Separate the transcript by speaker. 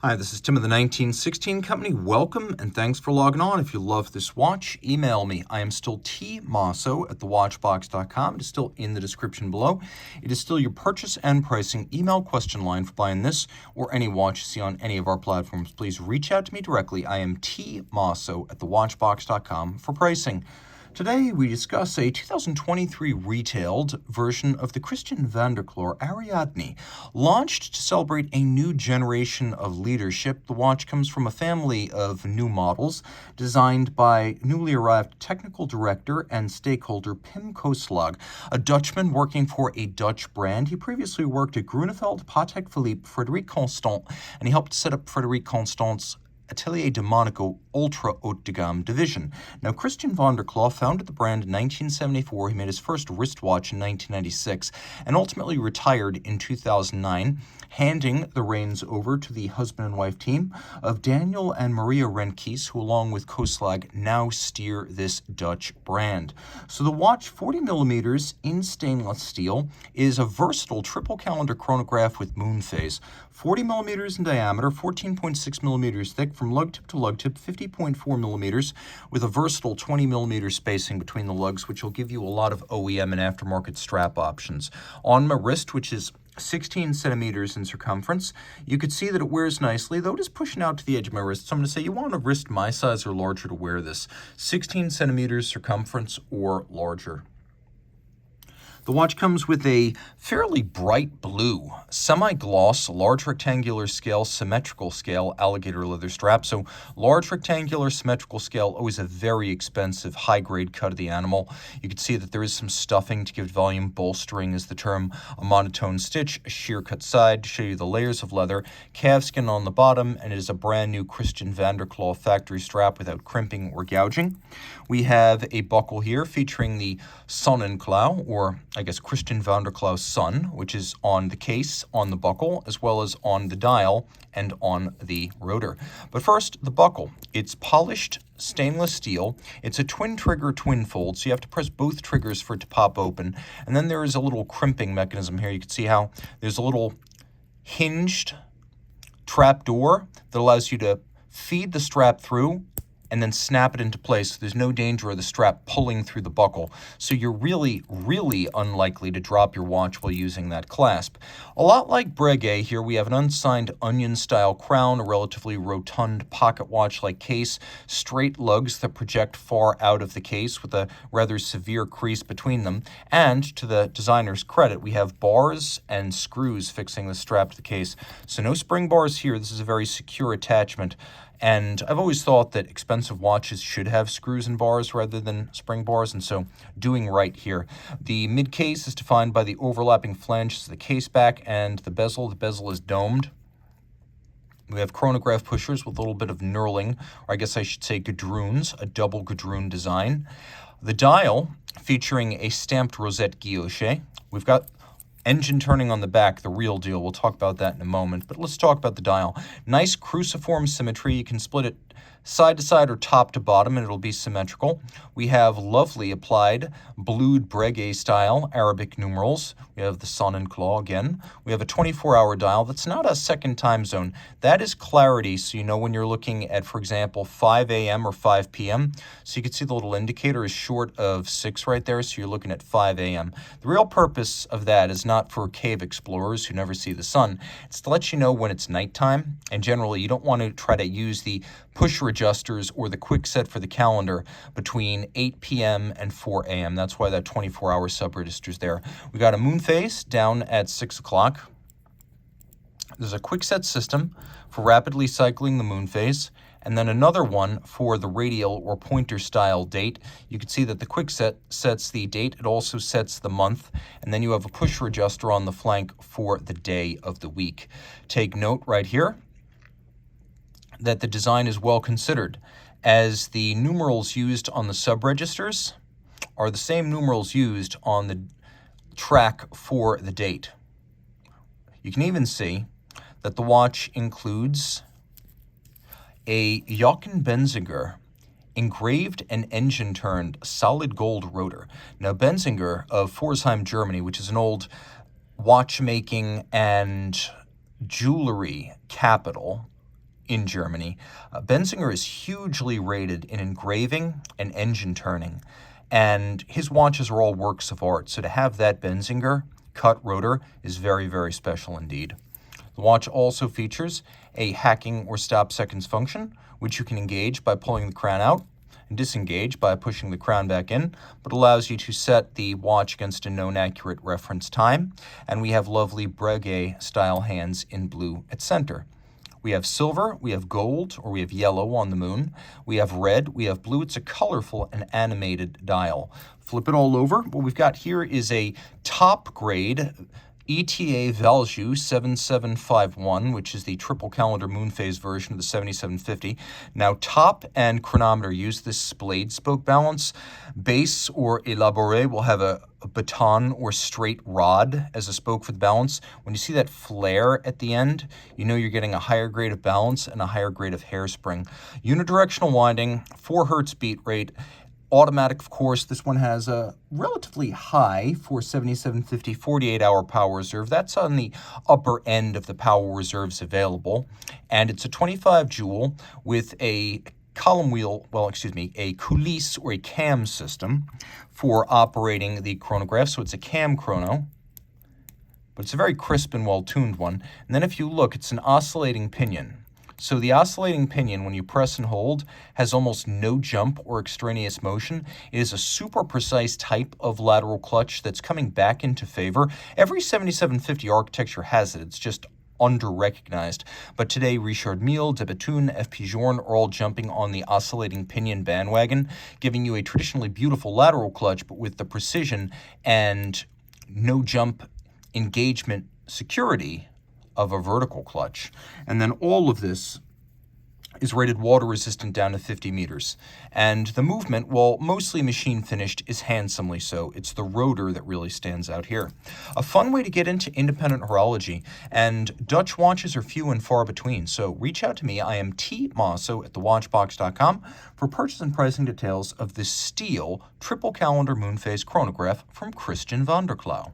Speaker 1: Hi, this is Tim of the 1916 Company. Welcome and thanks for logging on. If you love this watch, email me. I am still Team Mosso at thewatchbox.com. It is still in the description below. It is still your purchase and pricing email question line for buying this or any watch you see on any of our platforms. Please reach out to me directly. I am Team Mosso at thewatchbox.com for pricing. Today, we discuss a 2023 retailed version of the Christiaan Van Der Klaauw Ariadne. Launched to celebrate a new generation of leadership, the watch comes from a family of new models designed by newly arrived technical director and stakeholder Pim Koslag, a Dutchman working for a Dutch brand. He previously worked at Grunewald, Patek Philippe, Frédéric Constant, and he helped set up Frédéric Constant's Atelier de Monaco Ultra Haute de Gamme division. Now, Christiaan Van Der Klaauw founded the brand in 1974. He made his first wristwatch in 1996 and ultimately retired in 2009, handing the reins over to the husband and wife team of Daniel and Maria Renkies, who along with Koslag now steer this Dutch brand. So the watch, 40 millimeters in stainless steel, is a versatile triple calendar chronograph with moon phase. 40 millimeters in diameter, 14.6 millimeters thick from lug tip to lug tip, 50.4 millimeters with a versatile 20 millimeter spacing between the lugs, which will give you a lot of OEM and aftermarket strap options. On my wrist, which is 16 centimeters in circumference, you could see that it wears nicely, though it is pushing out to the edge of my wrist. So I'm going to say you want a wrist my size or larger to wear this. 16 centimeters circumference or larger. The watch comes with a fairly bright blue, semi-gloss, large rectangular scale, symmetrical scale, alligator leather strap. So large rectangular, symmetrical scale, always a very expensive, high-grade cut of the animal. You can see that there is some stuffing to give volume. Bolstering is the term. A monotone stitch, a sheer cut side to show you the layers of leather, calfskin on the bottom, and it is a brand new Christiaan Van Der Klaauw factory strap without crimping or gouging. We have a buckle here featuring the Klaauw, or I guess Christiaan Van Der Klaauw's son, which is on the case, on the buckle, as well as on the dial and on the rotor. But first, the buckle. It's polished stainless steel. It's a twin trigger, twin fold, so you have to press both triggers for it to pop open. And then there is a little crimping mechanism here. You can see how there's a little hinged trap door that allows you to feed the strap through and then snap it into place so there's no danger of the strap pulling through the buckle. So you're really, really unlikely to drop your watch while using that clasp. A lot like Breguet here, we have an unsigned onion-style crown, a relatively rotund pocket watch-like case, straight lugs that project far out of the case with a rather severe crease between them. And to the designer's credit, we have bars and screws fixing the strap to the case. So no spring bars here. This is a very secure attachment. And I've always thought that expensive watches should have screws and bars rather than spring bars, and so doing right here. The mid case is defined by the overlapping flanges of the case back and the bezel. The bezel is domed. We have chronograph pushers with a little bit of knurling, or I guess I should say gadroons, a double gadroon design. The dial featuring a stamped rosette guilloche. We've got engine turning on the back, the real deal. We'll talk about that in a moment, but let's talk about the dial. Nice cruciform symmetry. You can split it side to side or top to bottom, and it'll be symmetrical. We have lovely applied blued Breguet style Arabic numerals. We have the Klaauw again. We have a 24-hour dial that's not a second time zone. That is clarity, so you know when you're looking at, for example, 5 a.m. or 5 p.m. So you can see the little indicator is short of 6 right there, so you're looking at 5 a.m. The real purpose of that is not for cave explorers who never see the sun. It's to let you know when it's nighttime, and generally you don't want to try to use the pusher adjusters or the quick set for the calendar between 8 p.m. and 4 a.m. That's why that 24-hour sub-register is there. We got a moon phase down at 6 o'clock. There's a quick set system for rapidly cycling the moon phase, and then another one for the radial or pointer style date. You can see that the quick set sets the date. It also sets the month, and then you have a pusher adjuster on the flank for the day of the week. Take note right here that the design is well considered, as the numerals used on the sub-registers are the same numerals used on the track for the date. You can even see that the watch includes a Jochen Benziger engraved and engine-turned solid gold rotor. Now, Benziger of Pforzheim, Germany, which is an old watchmaking and jewelry capital, in Germany. Benzinger is hugely rated in engraving and engine turning, and his watches are all works of art. So to have that Benzinger cut rotor is very, very special indeed. The watch also features a hacking or stop seconds function, which you can engage by pulling the crown out and disengage by pushing the crown back in, but allows you to set the watch against a known accurate reference time. And we have lovely Breguet style hands in blue at center. We have silver, we have gold, or we have yellow on the moon. We have red, we have blue. It's a colorful and animated dial. Flip it all over. What we've got here is a top grade ETA Valjoux 7751, which is the triple calendar moon phase version of the 7750. Now, top and chronometer use this splayed spoke balance. Base or élaboré will have a baton or straight rod as a spoke for the balance. When you see that flare at the end, you know you're getting a higher grade of balance and a higher grade of hairspring. Unidirectional winding, 4 hertz beat rate. Automatic, of course. This one has a relatively high for 7750 48-hour power reserve. That's on the upper end of the power reserves available. And it's a 25 joule with a column wheel, a coulisse or a cam system for operating the chronograph. So it's a cam chrono, but it's a very crisp and well-tuned one. And then if you look, it's an oscillating pinion. So the oscillating pinion, when you press and hold, has almost no jump or extraneous motion. It is a super precise type of lateral clutch that's coming back into favor. Every 7750 architecture has it. It's just under-recognized. But today, Richard Mille, De Bethune, F.P. Journe are all jumping on the oscillating pinion bandwagon, giving you a traditionally beautiful lateral clutch, but with the precision and no jump engagement security of a vertical clutch. And then all of this is rated water resistant down to 50 meters. And the movement, while mostly machine finished, is handsomely so. It's the rotor that really stands out here. A fun way to get into independent horology, and Dutch watches are few and far between. So reach out to me. I am T Mosso at thewatchbox.com for purchase and pricing details of this steel triple calendar moon phase chronograph from Christiaan Van Der Klaauw.